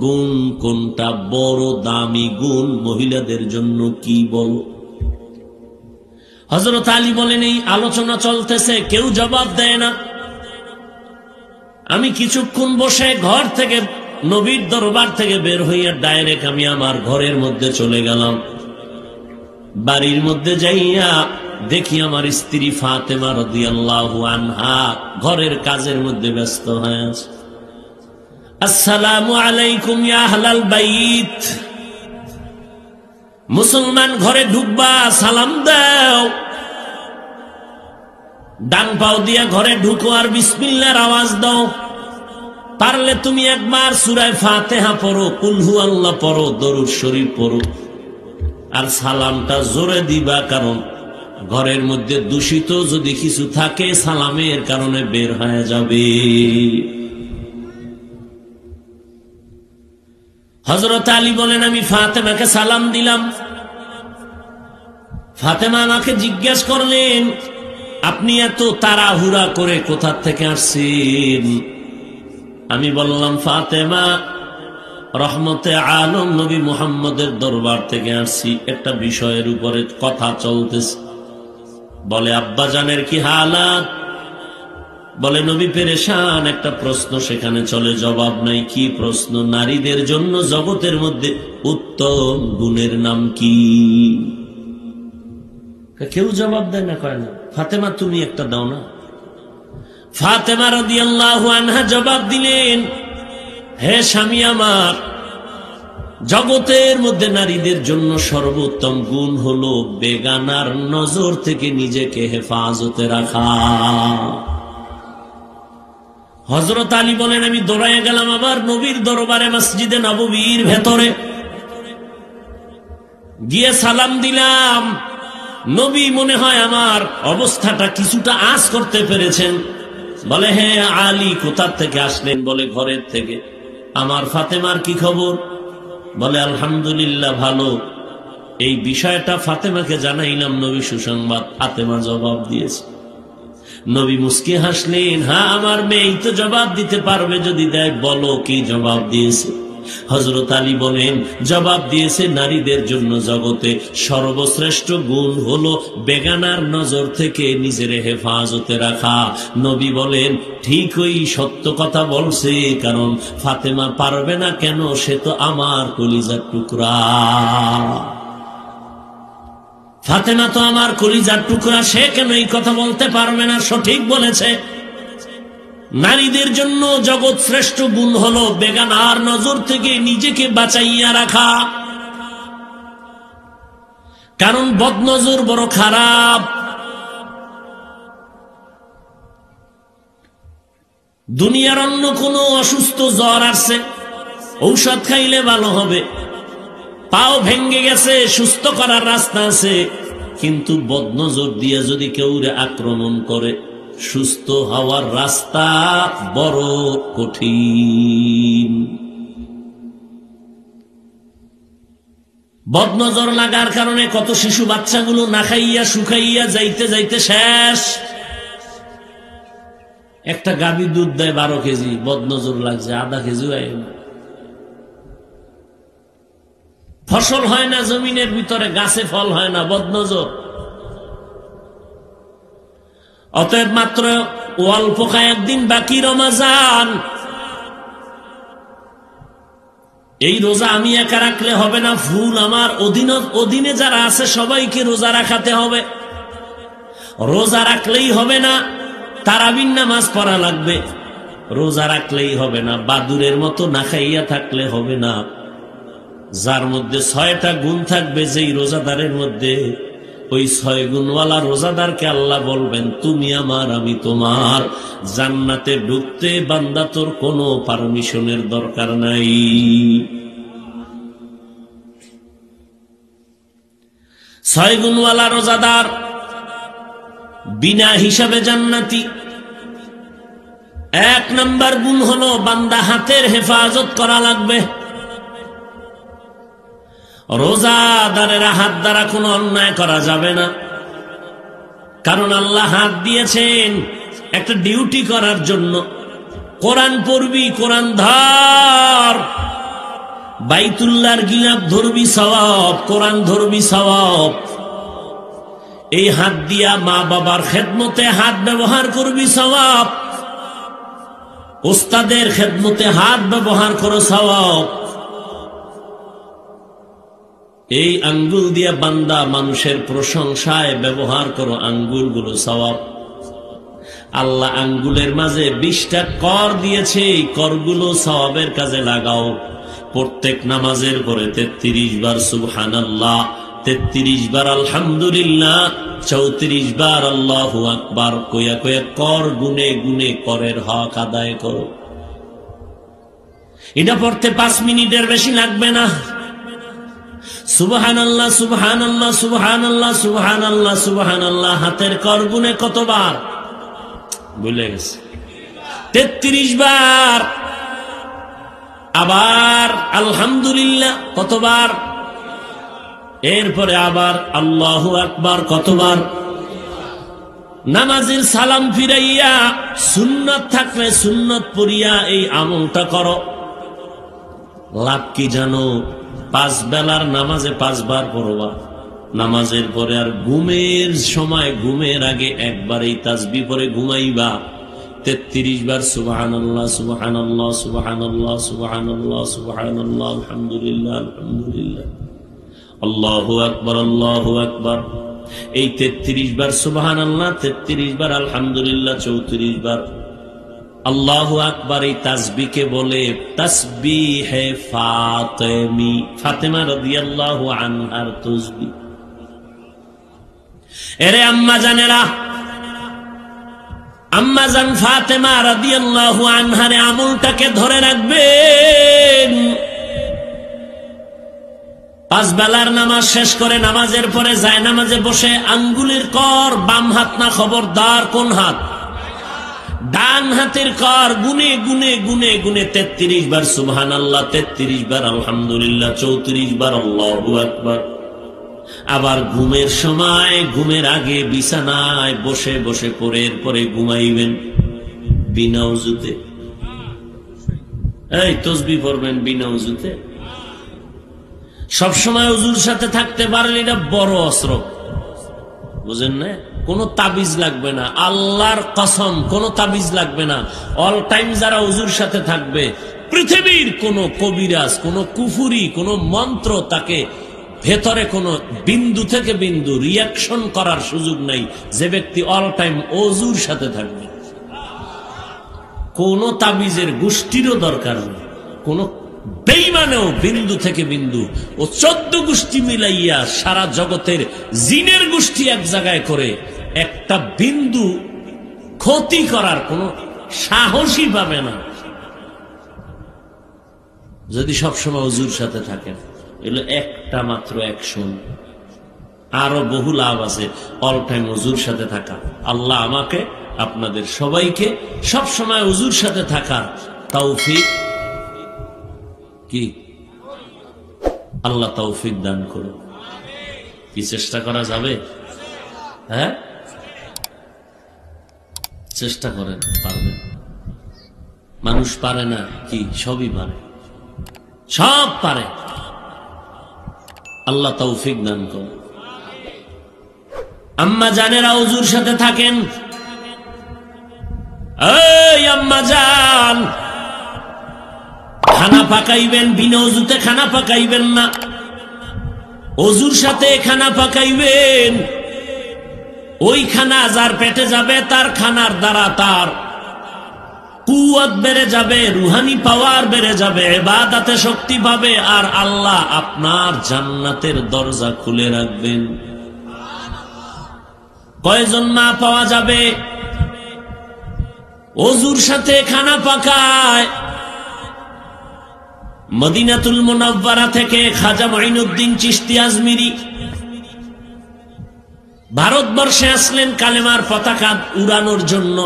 গুণ কোনটা, বড় দামি গুণ মহিলাদের জন্য কি বলো? হযরত আলী বলেন, এই আলোচনা চলতেছে, কেউ জবাব দেয় না। আমি কিছুক্ষণ বসে ঘর থেকে, নবীর দরবার থেকে বের হইয়া ডাইরেক্ট আমি আমার ঘরের মধ্যে চলে গেলাম। বাড়ির মধ্যে যাইয়া দেখি আমার স্ত্রী ফাতেমা রাদিয়াল্লাহু আনহা ঘরের কাজের মধ্যে ব্যস্ত হয়ে আছে। আসসালামু আলাইকুম ইয়া আহলাল বাইত। মুসলমান ঘরে ঢুকবা, সালাম দাও, ডান পাও দিয়া ঘরে ঢুকো আর বিসমিল্লাহর আওয়াজ দাও। পারলে তুমি একবার সূরা ফাতিহা পড়ো, কুল হু আল্লাহ পড়ো, দরুদ শরীফ পড়ো, আর সালামটা জোরে দিবা, কারণ ঘরের মধ্যে দূষিত যদি কিছু থাকে সালামের কারণে বের হয়ে যাবে। হযরত আলী বলেন, আমি ফাতেমাকে সালাম দিলাম। ফাতেমা আমাকে জিজ্ঞেস করলেন, আপনি এত তাড়াহুড়া করে কোথা থেকে আসছেন? আমি বললাম, ফাতেমা, রহমতে আলম নবী মুহাম্মদের দরবার থেকে আসছি, একটা বিষয়ের উপরে কথা চলতেছে। বলে, আব্বা জানের কি হালাত? বলে, নবী পেরেশান, একটা প্রশ্ন সেখানে চলে, জবাব নাই। কি প্রশ্ন? নারীদের জন্য জগতের মধ্যে উত্তম গুণের নাম কি? কেউ জবাব দেয় না, কয় না। ফাতেমা, তুমি একটা দাও না। ফাতেমা রাদিয়াল্লাহু আনহা জবাব দিলেন, হে স্বামী আমার, জগতের মধ্যে নারীদের জন্য সর্বোত্তম গুণ হলো বেগানার নজর থেকে নিজেকে হেফাজতে রাখা। হযরত আলী বলেন, আমি দৌড়াইয়া গেলাম আবার নবীর দরবারে, মসজিদে নববীর ভেতরে গিয়ে সালাম দিলাম। নবী মনে হয় আমার অবস্থাটা কিছুটা আঁচ করতে পেরেছেন। বলে, হ্যাঁ আলী, কোথা থেকে আসলেন? বলে, ঘরের থেকে। আমার ফাতেমার কি খবর? বলে, আলহামদুলিল্লাহ ভালো। এই বিষয়টা ফাতেমাকে জানাইলাম, নবী সুসংবাদ। ফাতেমা জবাব দিয়েছে। নবী মুস্কি হাসলেন, হ্যাঁ আমার মেয়ে তো জবাব দিতে পারবে, যদি দেয় বলো কি জবাব দিয়েছে। হযরত আলী বলেন, জবাব দিয়েছে নারীদের জন্য জগতে সর্বশ্রেষ্ঠ গুণ হলো বেগানার নজর থেকে নিজের হেফাজতে রাখা। নবী বলেন, ঠিকই সত্য কথা বলছে, কারণ ফাতেমা পারবে না কেন, সে তো আমার কলিজার টুকরা। ফাতেমা তো আমার কলিজার টুকরা, সে কেন এই কথা বলতে পারবে না? সঠিক বলেছে। নারীদের জন্য জগৎ শ্রেষ্ঠ গুণ হলো বেগানার নজর থেকে নিজেকে বাঁচাইয়া রাখা, কারণ বদনজর বড় খারাপ। দুনিয়ার অন্য কোনো অসুস্থ জ্বর আসছে, ঔষধ খাইলে ভালো হবে, পাও ভেঙ্গে গেছে, সুস্থ করার রাস্তা আছে, কিন্তু বদনজর দিয়ে যদি কেউ আক্রমণ করে, সুস্থ হওয়ার রাস্তা বড় কঠিন। বদনজর লাগার কারণে কত শিশু বাচ্চাগুলো না খাইয়া শুকাইয়া যাইতে যাইতে শেষ। একটা গাভী দুধ দেয় 12 কেজি, বদনজর লাগছে আধা কেজি হয় না। ফসল হয় না জমিনের ভিতরে, গাছে ফল হয় না, বদনজর। অতএব মাত্র অল্প কয়েকদিন বাকি রমজান। এই রোজা আমি একা রাখলে হবে না, ফুল আমার অধীনে যারা আছে সবাইকে রোজা রাখাতে হবে। রোজা রাখলেই হবে না, তারাবির নামাজ পড়া লাগবে। রোজা রাখলেই হবে না, বাদুরের মতো না খাইয়া থাকলে হবে না। যার মধ্যে 6টা গুণ থাকবে, যেই রোজাদারের মধ্যে, ওই 6 গুণওয়ালা রোজাদারকে আল্লাহ বলবেন, তুমি আমার আমি তোমার। জান্নাতে ঢুকতে বান্দা তোর কোনো পারমিশনের দরকার নাই। 6 গুণওয়ালা রোজাদার বিনা হিসাবে জান্নাতি। 1 নাম্বার গুণ হলো বান্দা হাতের হেফাজত করা লাগবে। রোজাদারের হাত দ্বারা কোনো অন্যায় করা যাবে না, কারণ আল্লাহ হাত দিয়েছেন একটা ডিউটি করার জন্য। কোরআন পড়বি, কোরআন ধর, বাইতুল্লাহর গিলাফ ধরবি সওয়াব, কোরআন ধরবি সওয়াব। এই হাত দিয়া মা বাবার খেদমতে হাত ব্যবহার করবি সওয়াব, ওস্তাদের খেদমতে হাত ব্যবহার করো সওয়াব। এই আঙ্গুল দিয়া বান্দা মানুষের প্রশংসায় ব্যবহার করো, আঙ্গুলগুলো সওয়াব। আল্লাহ আঙ্গুলের মাঝে 20টা কর দিয়েছে, এই করগুলো সওয়াবের কাজে লাগাও। প্রত্যেক নামাজের পরে 33 বার সুবহানাল্লাহ, 33 বার আলহামদুলিল্লাহ, 34 বার আল্লাহু আকবার কইয়া কইয়া কর গুনে গুনে করের হক আদায় করো। এটা পড়তে 5 মিনিটের বেশি লাগবে না। সুবহানাল্লাহ সুবহানাল্লাহ সুবহানাল্লাহ সুবহানাল্লাহ সুবহানাল্লাহ, হাতের কর গুনে কতবার ভুলে গেছে? 33 বার। আবার আলহামদুলিল্লাহ কতবার? এরপরে আবার আল্লাহু আকবার কতবার? নামাজের সালাম ফিরাইয়া সুন্নত থাকলে সুন্নত পড়িয়া এই আমলটা করো। লাভ কি জানো? 5 বেলার নামাজে 5 বার পড়বা, নামাজের পরে আর ঘুমের সময়, ঘুমের আগে একবার এই তাসবিহ পড়ে ঘুমাইবা। 33 বার সুবহানাল্লাহ সুবহানাল্লাহ সুবহানাল্লাহ সুবহানাল্লাহ সুবহানাল্লাহ আলহামদুলিল্লাহ আলহামদুলিল্লাহ আল্লাহু আকবার আল্লাহু আকবার। এই 33 বার সুবহানাল্লাহ, 33 বার আলহামদুলিল্লাহ, 34 বার আল্লাহু আকবার। এই তাসবিহকে বলে তাসবিহে ফাতেমি, ফাতেমা রাদিয়াল্লাহু আনহার তাসবিহ। এরে আম্মা জানেরা, আম্মা জান ফাতেমা রাদিয়াল্লাহু আনহার আমলটাকে ধরে রাখবেন। 5 বেলার নামাজ শেষ করে নামাজের পরে যায় নামাজে বসে আঙ্গুলের কর বাম হাত না, খবরদার। কোন হাত? ডান হাতের কর গুনে গুনে গুনে গুনে 33 বার সুবহানাল্লাহ, 33 বার আলহামদুলিল্লাহ, 34 বার আল্লাহু আকবার। আবার ঘুমের সময় ঘুমের আগে বিছানায় বসে বসে পরে ঘুমাইবেন বিনা উযুতে। এই তসবিহ পড়বেন বিনা উযুতে। সবসময় উযুর সাথে থাকতে পারেন, এটা বড় অস্ত্র, বুঝেন না? কোন তাবিজ লাগবে না, আল্লাহর কসম কোন তাবিজ লাগবে না। অল টাইম যারা উযুর সাথে থাকবে, পৃথিবীর কোন কবিরাজ, কোন কুফুরি, কোন মন্ত্র তাকে ভেতরে কোন বিন্দু থেকে বিন্দু রিয়াকশন করার সুযোগ নাই, যে ব্যক্তি অল টাইম ওযুর সাথে থাকবে। কোন তাবিজের গোষ্ঠীরও দরকার নেই, কোন বেঈমানেও বিন্দু থেকে বিন্দু ও 14 গোষ্ঠী মিলাইয়া সারা জগতের জিনের গোষ্ঠী এক জায়গায় করে একটা বিন্দু ক্ষতি করার কোন সাহসই পাবে না, যদি সবসময় ওযুর সাথে থাকেন। এগুলো একটা মাত্র অ্যাকশন, আরো বহু লাভ আছে অল টাইম ওযুর সাথে থাকা। আল্লাহ আমাকে আপনাদের সবাইকে সব সময় ওযুর সাথে থাকার তৌফিক কি আল্লাহ তৌফিক দান করুন। কি চেষ্টা করা যাবে? হ্যাঁ, চেষ্টা করেন, পারবেন। মানুষ পারে না কি? সবই পারে, সব পারে। আল্লাহ তৌফিক দান করুন। আম্মা জানেরা ওযুর সাথে থাকেন। এই আম্মা জান, খানা পাকাইবেন বিনা ওযুতে খানা পাকাইবেন না, ওযুর সাথে খানা পাকাইবেন। ওই খানা যার পেটে যাবে, তার খানার দ্বারা তার কুওয়াত বেড়ে যাবে, রুহানি পাওয়ার বেড়ে যাবে, ইবাদতে শক্তি পাবে, আর আল্লাহ আপনার জান্নাতের দরজা খুলে রাখবেন। কয়জন মা পাওয়া যাবে ওযুর সাথে খানা পাকায়? মদিনাতুল মুনাওয়ারা থেকে খাজা মঈনুদ্দিন চিশতি আজমিরি ভারতবর্ষে আসলেন কালেমার পতাকা উড়ানোর জন্য।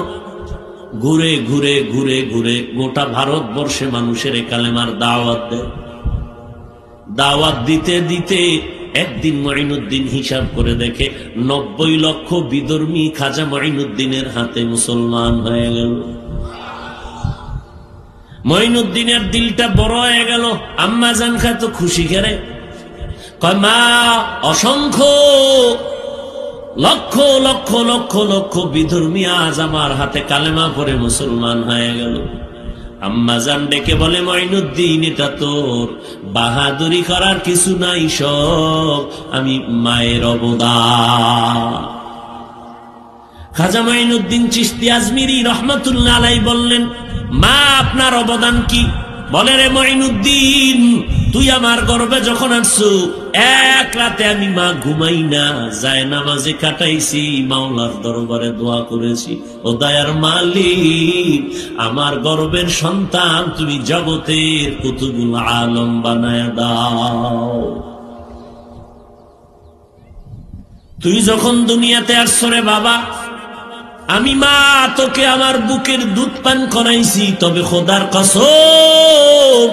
ঘুরে ঘুরে ঘুরে ঘুরে গোটা ভারতবর্ষে মানুষের কালেমার দাওয়াত দেয়। দাওয়াত দিতে দিতে একদিন মঈনুদ্দিন হিসাব করে দেখে 90 লক্ষ বিধর্মী খাজা মঈনুদ্দিনের হাতে মুসলমান হয়ে গেল। মঈনুদ্দিনের দিলটা বড় হয়ে গেল। আম্মা জান খায় তো খুশি করে, কয় মা, অসংখ্য লক্ষ লক্ষ লক্ষ লক্ষ বিধর্মী আজ আমার হাতে কালেমা পড়ে মুসলমান হয়ে গেল। আম্মা জান ডেকে বলে, মঈনুদ্দিন, এটা তোর বাহাদুরি করার কিছু নাই, সব আমি মায়ের অবদান। খাজা মঈনুদ্দিন চিশতি আজমিরি রহমাতুল্লাহ আলাইহি বললেন, মা আপনার অবদান কি? বলে, রে মঈনুদ্দিন, তুই আমার গর্ভে যখন আসছো, এক রাতে আমি মা ঘুমাই না, যায় নামাজে কাটাইছি, মাওলার দরবারে দোয়া করেছি, ও দয়ার মালিক, আমার গর্ভের সন্তান তুমি জগতের কুতুবুল আলম বানায় দাও। তুই যখন দুনিয়াতে আসছো রে বাবা, আমি মা তোকে আমার বুকের দুধ পান করাইছি, তবে খোদার কসম,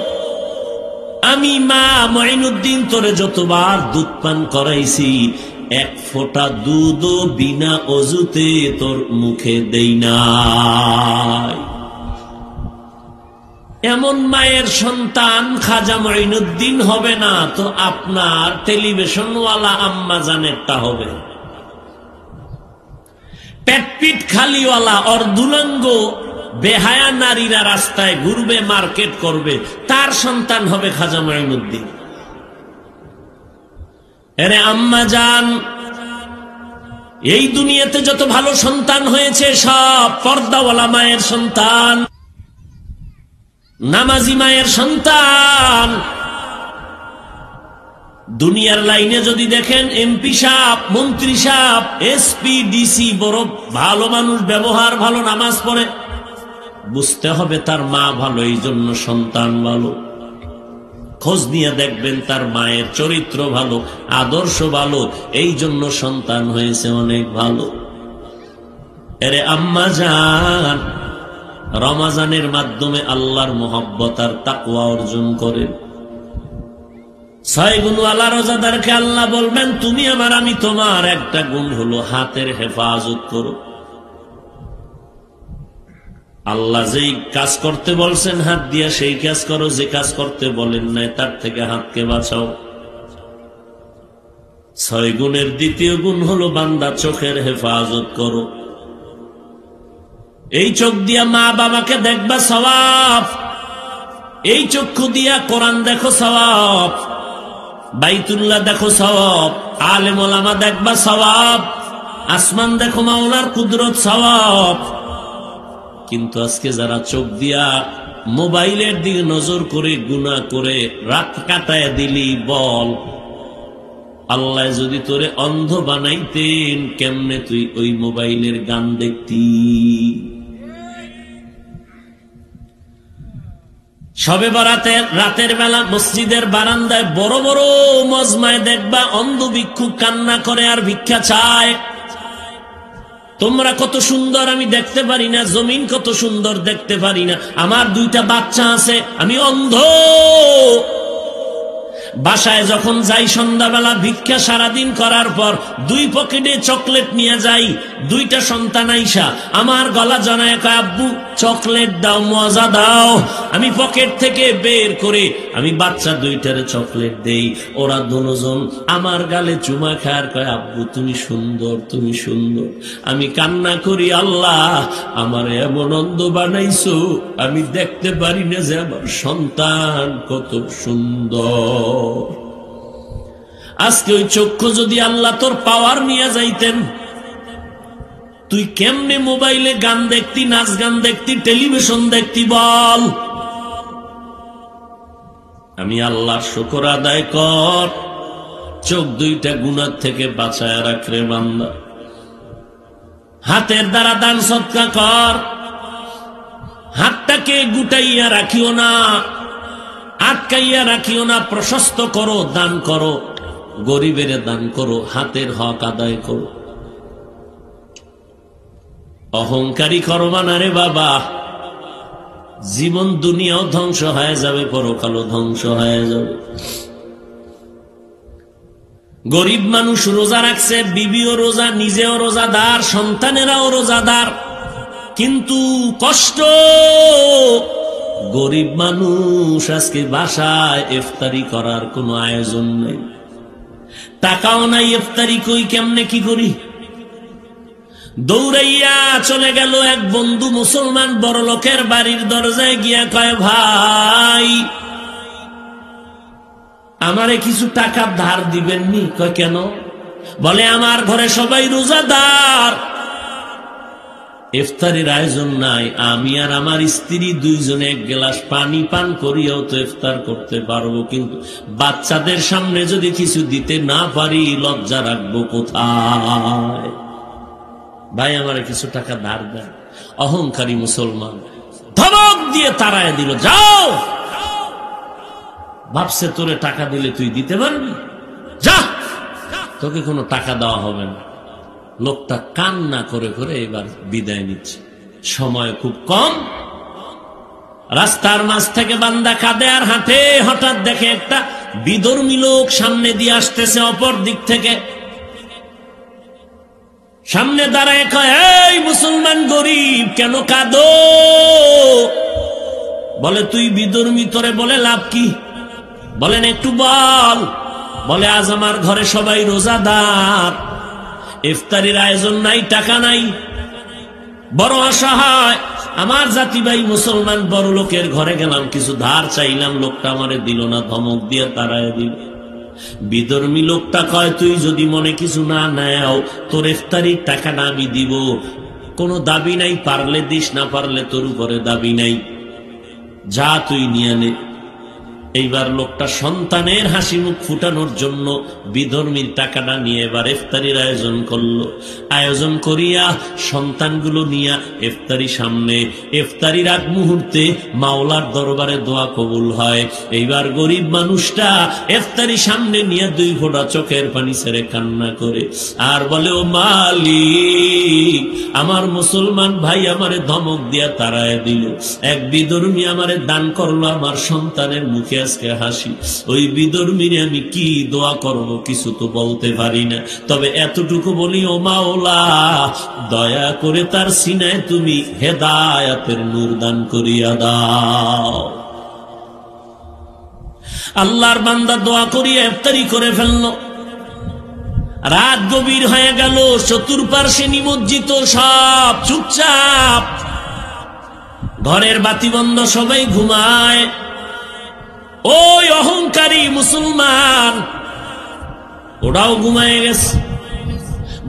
আমি মা মঈনুদ্দিন তোরে যতবার দুধ পান করাইছি, এক ফোঁটা দুধও বিনা অজুতে তোর মুখে দেই নাই। এমন মায়ের সন্তান খাজা মঈনুদ্দিন হবে না তো আপনার টেলিভিশনওয়ালা আম্মা জানেরটা হবে। পেটপিট খালিওয়ালা অর্ধুলাঙ্গ বেহায়া নারীরা রাস্তায় ঘুরবে, মার্কেট করবে, তার সন্তান হবে খাজা মঈনুদ্দিন। এরে আম্মা জান, এই দুনিয়াতে যত ভালো সন্তান হয়েছে সব পর্দাওয়ালা মায়ের সন্তান, নামাজি মায়ের সন্তান। দুনিয়ার লাইনে যদি দেখেন এমপি সাহেব, মন্ত্রী সাহেব, এসপি, ডিসি, বড় ভালো মানুষ, ব্যবহার ভালো, নামাজ পড়ে, বুঝতে হবে তার মা ভালো, এই জন্য সন্তান ভালো। খোঁজ নিয়ে দেখবেন তার মায়ের চরিত্র ভালো, আদর্শ ভালো, এই জন্য সন্তান হয়েছে অনেক ভালো। এরে আম্মা জান, রমাজানের মাধ্যমে আল্লাহর মুহাব্বত আর তাকওয়া অর্জন করেন। ছয় গুণওয়ালা রোজাদারকে আল্লাহ বলবেন তুমি আমার আমি তোমার। একটা গুণ হলো হাতের হেফাজত করো। আল্লাহ যেই কাজ করতে বলছেন হাত দিয়া সেই কাজ করো, যে কাজ করতে বলেন নাই তার থেকে হাতকে বাঁচাও। ছয় গুণের দ্বিতীয় গুণ হলো বান্দা চোখের হেফাজত করো। এই চোখ দিয়া মা বাবাকে দেখবা সওয়াব, এই চক্ষু দিয়া কোরআন দেখো সওয়াব, বাইতুল্লাহ দেখো সওয়াব, আলেম ওলামা দেখবা সওয়াব, আসমান দেখো মাওলার কুদরত সওয়াব। কিন্তু আজকে যারা চোখ দিয়া মোবাইলের দিকে নজর করে গুনাহ করে রাত কাটায় দিলি, বল আল্লাহ যদি তোরে অন্ধ বানাইতেন কেমনে তুই ওই মোবাইলের গান দেখতি? সবে বরাতে রাতের বেলা মসজিদের বারান্দায় বড় বড় মজমায় দেখবা অন্ধ ভিক্ষুক কান্না করে আর ভিক্ষা চায়। তোমরা কত সুন্দর আমি দেখতে পারি না, জমিন কত সুন্দর দেখতে পারি না, আমার দুইটা বাচ্চা আছে, আমি অন্ধ। বাসায় যখন যাই সন্ধ্যাবেলা ভিক্ষা সারাদিন করার পর দুই পকেটে চকলেট নিয়ে যাই, দুইটা সন্তান আইসা আমার গলা জড়ায় কয় আব্বু চকলেট দাও, মজা দাও। আমি পকেট থেকে বের করে আমি বাচ্চা দুইটারে চকলেট দেই, ওরা দুজন আমার গালে চুমা খায় কয় আব্বু তুমি সুন্দর, তুমি সুন্দর। আমি কান্না করি আল্লাহ আমার এমন অন্ধ বানাইছো আমি দেখতে পারি না যে আমার সন্তান কত সুন্দর। আজকে ওই চক্ষু যদি আল্লাহ তোর পাওয়ার নিয়ে যাইতেন, তুই কেমনে মোবাইলে গান দেখতি, নাচ গান দেখতি, টেলিভিশন দেখতি বল? আমি আল্লাহর শুকর আদায় কর, চোখ দুইটা গুনাহ থেকে বাঁচায় রাখরে বান্দা। হাতের দ্বারা দান সদকা কর, হাতটাকে গুটাইয়া রাখিও না, আটকাইয়া রাখিও না, প্রশস্ত করো, দান করো, গরিবের দান করো, হাতের হক আদায় করো। অহংকারী করবা না রে বাবা, জীবন দুনিয়াও ধ্বংস হয়ে যাবে, পরকালও ধ্বংস হয়ে যাবে। গরিব মানুষ রোজা রাখছে, বিবিও রোজা, নিজেও রোজাদার, সন্তানেরাও রোজাদার, কিন্তু কষ্ট। গরিব মানুষ আজকে বাসায় ইফতারি করার কোনো আয়োজন নেই, টাকাও নাই, ইফতারি কই কেমনে কি করি? দৌড়াইয়া চলে গেল এক বন্ধু মুসলমান বড় লোকের বাড়ির দরজায় গিয়া কয় ভাই আমারে কিছু টাকা ধার দিবেননি? কয় কেন? বলে আমার ঘরে সবাই রোজাদার, ইফতারের আয়োজন নাই, আমি আর আমার স্ত্রী দুইজনে এক গ্লাস পানি পান করিয়াও তো ইফতার করতে পারবো, কিন্তু বাচ্চাদের সামনে যদি কিছু দিতে না পারি লজ্জা রাখবো কোথায়? ভাই আমারে কিছু টাকা ধার দেন। অহংকারী মুসলমান ধমক দিয়ে তাড়ায় দিল, যাও। ভাবছে তোরে টাকা দিলে তুই দিতে পারবি, যা, তোকে কোনো টাকা দেওয়া হবে না। লোকটা কান্না করে করে এবার বিদায় নিচ্ছে, সময় খুব কম। রাস্তার মাঝ থেকে বান্দা কাঁদে আর হাঁটে, হঠাৎ দেখে একটা বিধর্মী লোক সামনে দিয়ে আসতেছে অপর দিক থেকে। সামনে দাঁড়ায় কয় এই মুসলমান গরিব কেন কাঁদো? বলে তুই বিধর্মী, তোরে বলে লাভ কি? বলেন একটু বল। বলে আজ আমার ঘরে সবাই রোজাদার, ইফতারির আয়োজন নাই, টাকা নাই, বড় অসহায়। আমার জাতি ভাই মুসলমান বড় লোকের ঘরে গেলাম, কিছু ধার চাইলাম, লোকটা আমারে দিল না, ধমক দিয়ে তাড়ায় দিল। বিধর্মী লোকটা কয় তুই যদি মনে কিছু না নেও তোর ইফতারির টাকাটা আমি দিব, কোনো দাবি নাই, পারলে দিস, না পারলে তোর উপরে দাবি নাই, যা তুই নিয়ে নে। এইবার লোকটা সন্তানের হাসি মুখ ফুটানোর জন্য বিধর্মীর টাকাটা নিয়ে এবার ইফতারির আয়োজন করলো। আয়োজন করিয়া সন্তানগুলো নিয়ে ইফতারি সামনে, ইফতারির আগ মুহূর্তে মাওলার দরবারে দোয়া কবুল হয়। এইবার গরিব মানুষটা ইফতারি সামনে নিয়ে দুই ফোঁটা চোখের পানি ছেড়ে কান্না করে আর বলে ও মালিক, আমার মুসলমান ভাই আমারে ধমক দিয়া তাড়ায় দিল, এক বিধর্মী আমারে দান করলো, আমার সন্তানের মুখে আজকে হাসি। ওই বিধর্মীরে আমি কি দোয়া করব কিছু তো বলতে পারি না, তবে এতটুকু বলি, ও মাওলা দয়া করে তার সিনায় তুমি হেদায়াতের নূর দান করিয়া দাও। আল্লাহর বান্দা দোয়া করিয়া ইফতারি করে ফেলল। রাত গভীর হয়ে গেল, চতুর্পার্শ্বে নিমজ্জিত, সব চুপচাপ, ঘরের বাতি বন্ধ, সবাই ঘুমায়। ওই অহংকারী মুসলমান ওরাও ঘুমায় গেছে।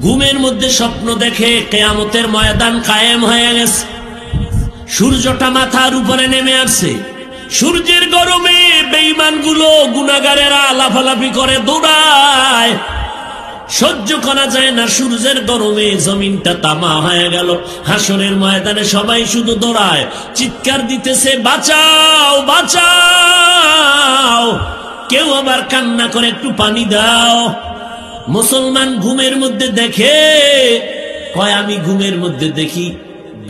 ঘুমের মধ্যে স্বপ্ন দেখে কিয়ামতের ময়দান কায়েম হয়ে গেছে। সূর্যটা মাথার উপরে নেমে আসছে। সূর্যের গরমে বেঈমানগুলো, গুনাহগারেরা লাফালাফি করে, দৌড়ায়। সহ্য করা যায় না সূর্যের গরমে, জমিনটা তামা হয়ে গেল। হাসরের ময়দানে সবাই শুধু দৌড়ায়, চিৎকার দিতেছে, বাঁচাও বাঁচাও। কেউ আবার কান্না করে, একটু পানি দাও। মুসলমান ঘুমের মধ্যে দেখে, কয় আমি ঘুমের মধ্যে দেখি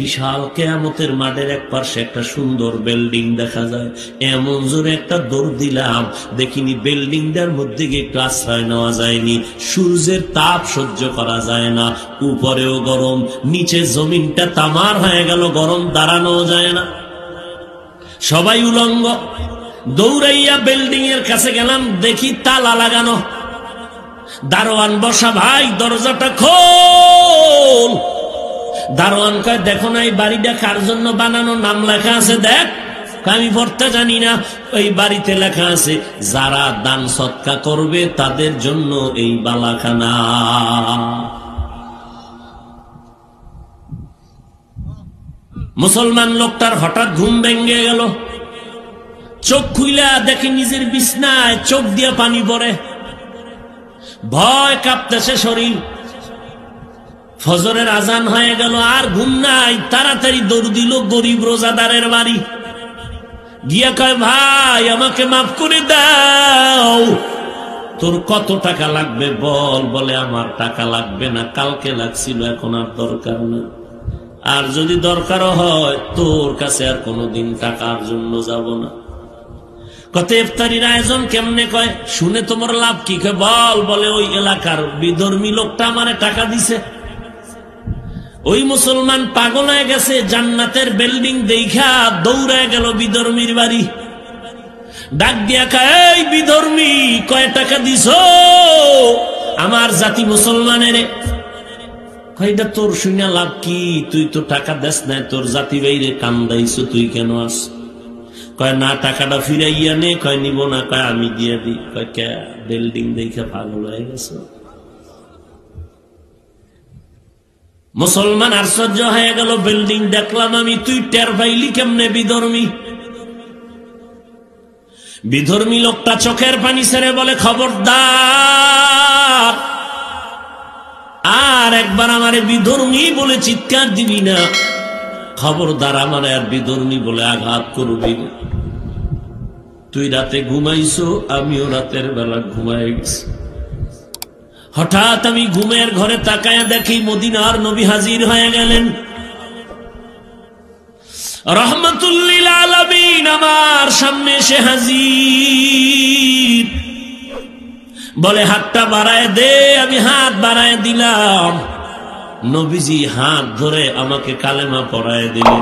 বিশাল কিয়ামতের মাঠের এক পাশে একটা সুন্দর বিল্ডিং দেখা যায়। এমন জোরে একটা দৌড় দিলাম, দেখিনি বিল্ডিংটার মধ্যে গিয়ে একটু আশ্রয় নেওয়া যায়নি। সূর্যের তাপ সহ্য করা যায় না, উপরেও গরম, নিচে জমিনটা তামার হয়ে গেল, গরম, দাঁড়ানো যায় না। সবাই উলঙ্গ। দৌড়াইয়া বিল্ডিং এর কাছে গেলাম, দেখি তালা লাগানো। দারোয়ান বসা, ভাই দরজাটা খোল। দারোয়ান কয়, দেখো না এই বাড়িটা কার জন্য বানানো, নাম লেখা আছে দেখ। আমি পড়তে জানি না। ওই বাড়িতে লেখা আছে, যারা দান সৎকা করবে তাদের জন্য এই বালাখানা। মুসলমান লোকটার হঠাৎ ঘুম ভেঙে গেল। চোখ খুইলা দেখে নিজের বিছনায় চোখ দিয়ে পানি পড়ে। ভয় কাঁপতেছে শরীর। ফজরের আজান হয়ে গেল, আর ঘুম নাই। তাড়াতাড়ি দৌড় দিল গরিব রোজাদারের বাড়ি। গিয়া কয়, ভাই আমাকে মাফ করে দাও, তোর কত টাকা লাগবে বল। বলে, আমার টাকা লাগবে না, কালকে লাগছিল, এখন আর দরকার না। আর যদি দরকারও হয় তোর কাছে আর কোনোদিন টাকার জন্য যাব না। কত ইফতারির আয়োজন কেমনে? কয়, শুনে তোমার লাভ কি? কয়, বল। বলে, ওই এলাকার বিধর্মী লোকটা আমারে টাকা দিছে। ওই মুসলমান পাগল হয়ে গেছে, জান্নাতের বিল্ডিং দেখা দৌড়ায় গেল বিধর্মীর বাড়ি। ডাক দিয়া কয়, এই বিধর্মী, কয় টাকা দিছ আমার জাতি মুসলমানের? কয়, এটা তোর শুনে লাভ কি? তুই তো টাকা দেস না, তোর জাতি বাইরে কান্দাইছ, তুই কেন আস? কয়, না টাকাটা ফিরাইয়া নে। কয়, নিব না। কয়, আমি দিয়ে দিই। কয়, কে? বিল্ডিং দেখে পাগল হয়ে গেছে। মুসলমান আশ্চর্য হয়ে গেল, বিল্ডিং দেখলাম আমি, তুই টের পাইলি কেমনে? বিধর্মী। বিধর্মী লোকটা চোখের পানি ছেড়ে বলে, খবরদার আর একবার আমারে বিধর্মী বলে চিৎকার দিবি না। খবরদার আমারে আর বিধর্মী বলে আঘাত করবি না। তুই রাতে ঘুমাইছো, আমিও রাতের বেলা ঘুমাই গেছি। হঠাৎ আমি ঘুমের ঘরে তাকায়া দেখি মদিনার নবী হাজির হয়ে গেলেন। রহমাতুল লিল আলামিন আমার সামনে এসে হাজির। বলে, হাতটা বাড়ায় দে। আমি হাত বাড়ায় দিলাম। নবীজি হাত ধরে আমাকে কালেমা পড়ায় দিলেন।